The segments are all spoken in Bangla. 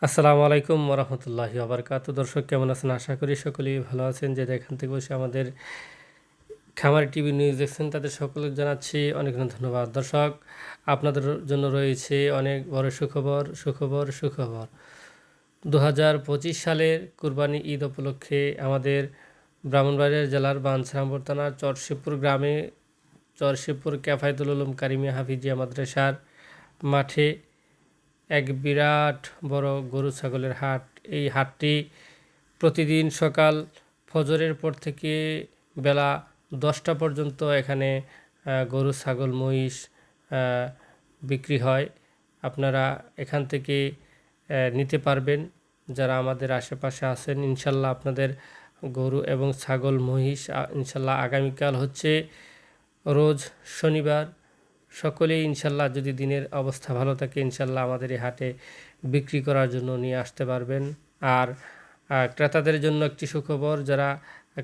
আসসালামু আলাইকুম ওরহমতুল্লাহি ওবরকাত। দর্শক কেমন আছেন? আশা করি সকলেই ভালো আছেন। যে যেখান থেকে বসে আমাদের খামারি টিভি নিউজ দেখছেন তাদের সকলকে জানাচ্ছি অনেক অনেক ধন্যবাদ। দর্শক, আপনাদের জন্য রয়েছে অনেক বড় সুখবর। 2025 সালের কুরবানি ঈদ উপলক্ষে আমাদের ব্রাহ্মণবাড়িয়া জেলার বাঞ্ছারামপুর থানার চরশিবপুর গ্রামে চরশিবপুর ক্যাফায়েতুল উলুম কারিমিয়া হাফিজিয়া মাদ্রাসার মাঠে এক বিরাট বড় গরু ছাগলের হাট। এই হাটটি প্রতিদিন সকাল ফজরের পর থেকে বেলা 10টা পর্যন্ত এখানে গরু ছাগল মহিষ বিক্রি হয়। আপনারা এখান থেকে নিতে পারবেন। যারা আমাদের আশেপাশে আছেন, ইনশাল্লাহ আপনাদের গরু এবং ছাগল মহিষ ইনশাল্লাহ আগামীকাল হচ্ছে রোজ শনিবার, সকলেই ইনশাল্লাহ যদি দিনের অবস্থা ভালো থাকে ইনশাল্লাহ আমাদের এই হাটে বিক্রি করার জন্য নিয়ে আসতে পারবেন। আর ক্রেতাদের জন্য একটি সুখবর, যারা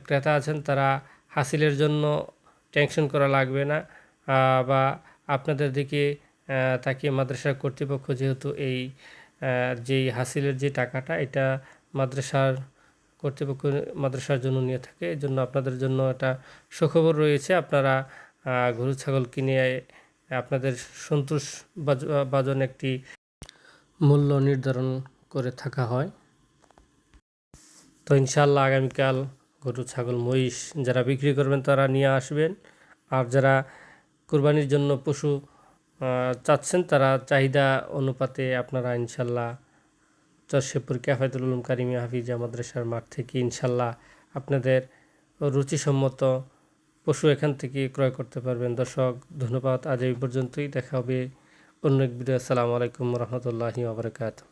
ক্রেতা আছেন তারা হাসিলের জন্য টেনশন করা লাগবে না, বা আপনাদের দিকে তাকিয়ে মাদ্রাসার কর্তৃপক্ষ যেহেতু এই যেই হাসিলের যে টাকাটা এটা মাদ্রাসার কর্তৃপক্ষ মাদ্রাসার জন্য নিয়ে থাকে, এই জন্য আপনাদের জন্য একটা সুখবর রয়েছে। আপনারা গরু ছাগল কিনে আপনাদের সন্তোষ বাজন একটি মূল্য নির্ধারণ করে থাকা হয়। তো ইনশাল্লাহ আগামীকাল গরু ছাগল মহিষ যারা বিক্রি করবেন তারা নিয়ে আসবেন। আর যারা কুরবানির জন্য পশু চাচ্ছেন তারা চাহিদা অনুপাতে আপনারা ইনশাল্লাহ চরশিবপুর ক্যাফায়েতুল উলুম কারিমিয়া হাফিজিয়া মাদ্রাসার মাঠ থেকে ইনশাল্লাহ আপনাদের রুচিসম্মত পশু এখান থেকে ক্রয় করতে পারবেন। দর্শক ধন্যবাদ, আজ এই পর্যন্তই। দেখা হবে অন্য এক ভিডিও। আসসালামু আলাইকুম রহমতুল্লাহি ওয়া বারাকাতুহু।